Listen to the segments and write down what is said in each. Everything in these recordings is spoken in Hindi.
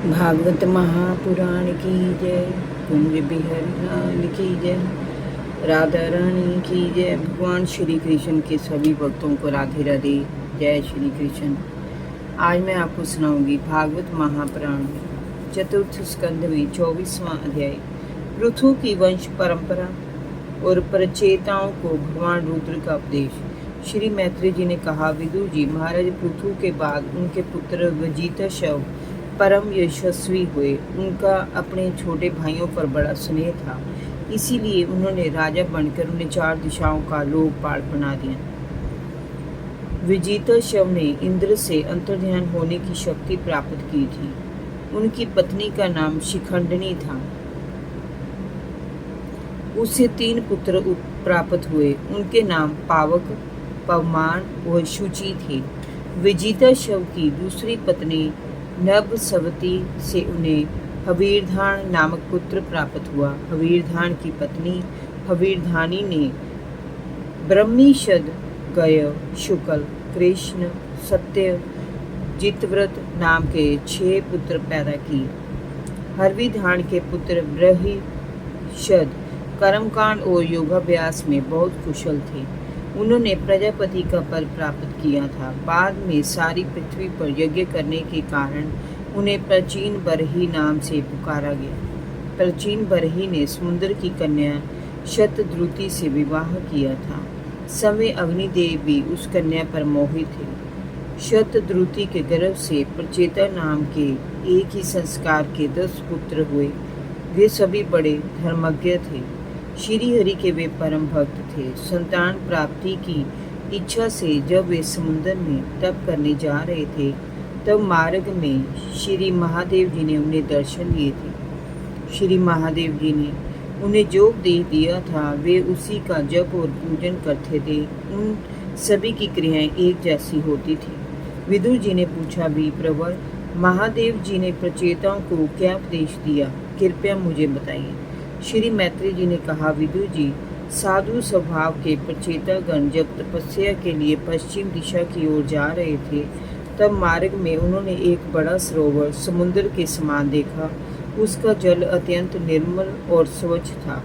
भागवत महापुराण की जय। कुंज बिहारी लाल की जय। राधा रानी की जय। भगवान श्री कृष्ण के सभी भक्तों को राधे राधे। जय श्री कृष्ण। आज मैं आपको सुनाऊंगी भागवत महापुराण चतुर्थ स्कंद में 24वां अध्याय पृथु की वंश परंपरा और प्रचेताओं को भगवान रुद्र का उपदेश। श्री मैत्री जी ने कहा, विदुर जी, महाराज पृथु के बाद उनके पुत्र वजिष्ठ परम यशस्वी हुए। उनका अपने छोटे भाइयों पर बड़ा स्नेह था, इसीलिए उन्होंने राजा बनकर उन्हें 4 दिशाओं का लोकपाल बना दिया। वजिष्ठ ने इंद्र से अंतर्ध्यान होने की शक्ति प्राप्त की थी। उनकी पत्नी का नाम शिखंडनी था। उससे 3 पुत्र प्राप्त हुए। उनके नाम पावक, पवमान और शुचि थे। वजिष्ठ की दूसरी पत्नी नभस्वती से उन्हें हवीरधान नामक पुत्र प्राप्त हुआ। हवीरधान की पत्नी हवीरधानी ने ब्रह्मीशद, गय, शुक्ल, कृष्ण, सत्य, जितव्रत नाम के 6 पुत्र पैदा किए। हवीरधान के पुत्र बृहस्पति कर्मकांड और योगाभ्यास में बहुत कुशल थे। उन्होंने प्रजापति का पद प्राप्त किया था। बाद में सारी पृथ्वी पर यज्ञ करने के कारण उन्हें प्राचीन बरही नाम से पुकारा गया। प्राचीन बरही ने समुद्र की कन्या शतद्रुति से विवाह किया था। समय अग्निदेव भी उस कन्या पर मोहित थे। शतद्रुति के गर्भ से प्रचेता नाम के एक ही संस्कार के 10 पुत्र हुए। वे सभी बड़े धर्मज्ञ थे। श्री हरि के वे परम भक्त थे। संतान प्राप्ति की इच्छा से जब वे समुद्र में तप करने जा रहे थे, तब मार्ग में श्री महादेव जी ने उन्हें दर्शन दिए थे। श्री महादेव जी ने उन्हें जो उपदेश दिया था, वे उसी का जप और पूजन करते थे। उन सभी की क्रियाएं एक जैसी होती थी। विदुर जी ने पूछा, भी प्रवर, महादेव जी ने प्रचेताओं को क्या उपदेश दिया? कृपया मुझे बताइए। श्री मैत्री जी ने कहा, विदुर जी, साधु स्वभाव के प्रचेतागण जब तपस्या के लिए पश्चिम दिशा की ओर जा रहे थे, तब मार्ग में उन्होंने एक बड़ा सरोवर समुद्र के समान देखा। उसका जल अत्यंत निर्मल और स्वच्छ था।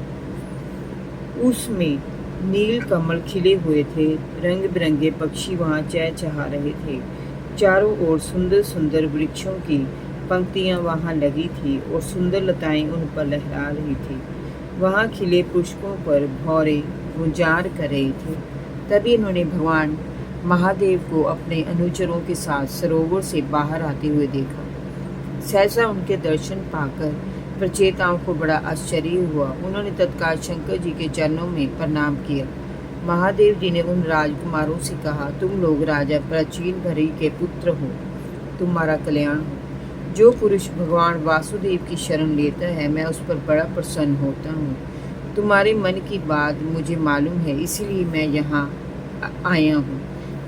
उसमें नील कमल खिले हुए थे। रंग बिरंगे पक्षी वहां चहचहा रहे थे। चारों ओर सुंदर सुंदर वृक्षों की पंक्तियां वहां लगी थी और सुंदर लताएं उन पर लहरा रही थी। वहां खिले पुष्पों पर भौरे गुंजार कर रहे थे। तभी उन्होंने भगवान महादेव को अपने अनुचरों के साथ सरोवर से बाहर आते हुए देखा। सहसा उनके दर्शन पाकर प्रचेताओं को बड़ा आश्चर्य हुआ। उन्होंने तत्काल शंकर जी के चरणों में प्रणाम किया। महादेव जी ने उन राजकुमारों से कहा, तुम लोग राजा प्राचीन भरी के पुत्र हो, तुम्हारा कल्याण हो। जो पुरुष भगवान वासुदेव की शरण लेता है, मैं उस पर बड़ा प्रसन्न होता हूँ। तुम्हारे मन की बात मुझे मालूम है, इसीलिए मैं यहाँ आया हूँ।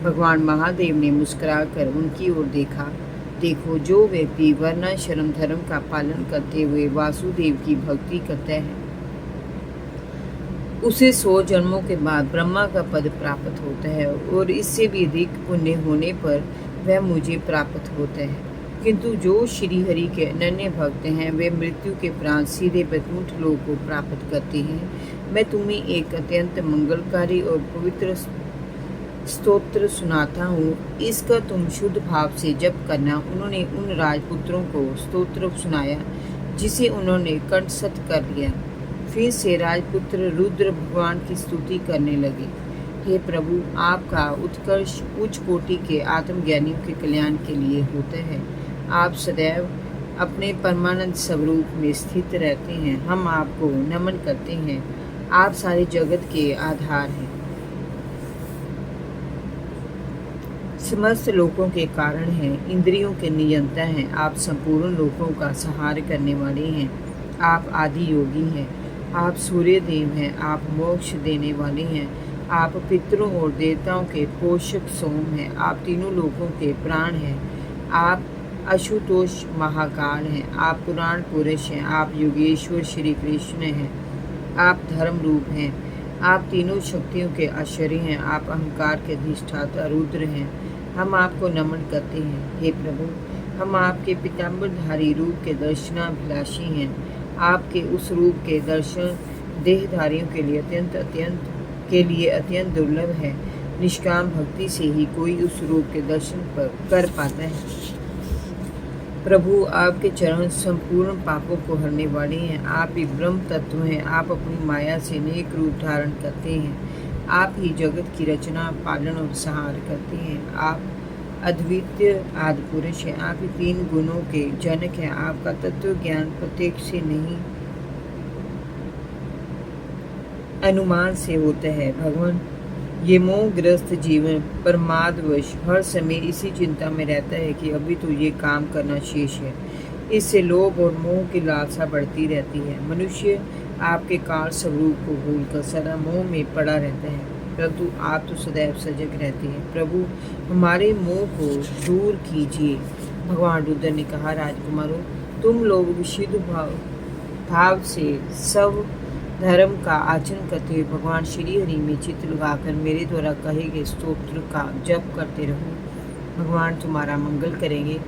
भगवान महादेव ने मुस्कुराकर उनकी ओर देखा। देखो, जो व्यक्ति वर्णाश्रम धर्म का पालन करते हुए वासुदेव की भक्ति करता है, उसे 100 जन्मों के बाद ब्रह्मा का पद प्राप्त होता है और इससे भी अधिक पुण्य होने पर वह मुझे प्राप्त होता है। किंतु जो श्री हरि के अनन्य भक्त हैं, वे मृत्यु के उपरांत सीधे वैकुंठ लोक को प्राप्त करते हैं। मैं तुम्हें एक अत्यंत मंगलकारी और पवित्र स्तोत्र सुनाता हूँ। इसका तुम शुद्ध भाव से जप करना। उन्होंने उन राजपुत्रों को स्तोत्र सुनाया, जिसे उन्होंने कंठस्थ कर लिया। फिर से राजपुत्र रुद्र भगवान की स्तुति करने लगे। हे प्रभु, आपका उत्कर्ष उच्च कोटि के आत्मज्ञानियों के कल्याण के लिए होता है। आप सदैव अपने परमानंद स्वरूप में स्थित रहते हैं। हम आपको नमन करते हैं। आप सारे जगत के आधार हैं, समस्त लोकों के कारण हैं, इंद्रियों के नियंता हैं। आप संपूर्ण लोकों का संहार करने वाले हैं। आप आदि योगी हैं। आप सूर्य देव हैं। आप मोक्ष देने वाले हैं। आप पितरों और देवताओं के पोषक सोम हैं। आप तीनों लोकों के प्राण हैं। आप आशुतोष महाकाल हैं। आप पुराण पुरुष हैं। आप योगेश्वर श्री कृष्ण हैं। आप धर्म रूप हैं। आप तीनों शक्तियों के आश्चर्य हैं। आप अहंकार के अधिष्ठाता रुद्र हैं। हम आपको नमन करते हैं। हे प्रभु, हम आपके पीताम्बरधारी रूप के दर्शनाभिलाषी हैं। आपके उस रूप के दर्शन देहधारियों के लिए अत्यंत दुर्लभ है। निष्काम भक्ति से ही कोई उस रूप के दर्शन कर पाता है। प्रभु, आपके चरण संपूर्ण पापों को हरने वाले हैं। आप ही ब्रह्म तत्व हैं। आप अपनी माया से अनेक रूप धारण करते हैं। आप ही जगत की रचना, पालन और संहार करते हैं। आप अद्वितीय आदि पुरुष हैं। आप ही 3 गुणों के जनक हैं। आपका तत्व ज्ञान प्रत्येक से नहीं अनुमान से होता है। भगवान, ये मोहग्रस्त जीवन प्रमादवश हर समय इसी चिंता में रहता है कि अभी तो ये काम करना शेष है। इससे लोभ और मोह की लालसा बढ़ती रहती है। मनुष्य आपके काल स्वरूप को भूलकर सदा मोह में पड़ा रहता है, परंतु आप तो सदैव सजग रहते हैं। प्रभु, हमारे मोह को दूर कीजिए। भगवान रुद्र ने कहा, राजकुमारों, तुम लोग विशुद्ध भाव से सब धर्म का आचरण करते हुए भगवान श्री हरि में चित्त लगाकर मेरे द्वारा कहे गए स्तोत्र का जप करते रहो। भगवान तुम्हारा मंगल करेंगे।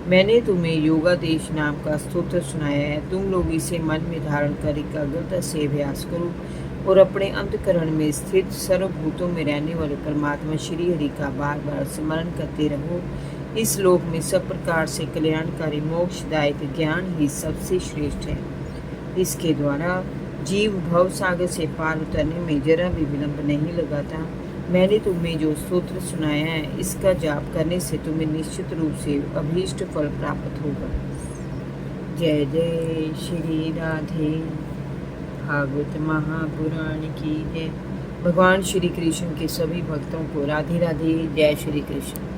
मैंने तुम्हें योगादेश नाम का स्तोत्र सुनाया है। तुम लोग इसे मन में धारण कर एकाग्रता से अभ्यास करो और अपने अंतःकरण में स्थित सर्वभूतों में रहने वाले परमात्मा श्री हरि का बार बार स्मरण करते रहो। इस लोक में सब प्रकार से कल्याणकारी मोक्षदायक ज्ञान ही सबसे श्रेष्ठ है। इसके द्वारा जीव भव सागर से पार उतरने में जरा भी विलंब नहीं लगाता। मैंने तुम्हें जो स्तोत्र सुनाया है, इसका जाप करने से तुम्हें निश्चित रूप से अभीष्ट फल प्राप्त होगा। जय जय श्री राधे। भागवत महापुराण की जय। भगवान श्री कृष्ण के सभी भक्तों को राधे राधे। जय श्री कृष्ण।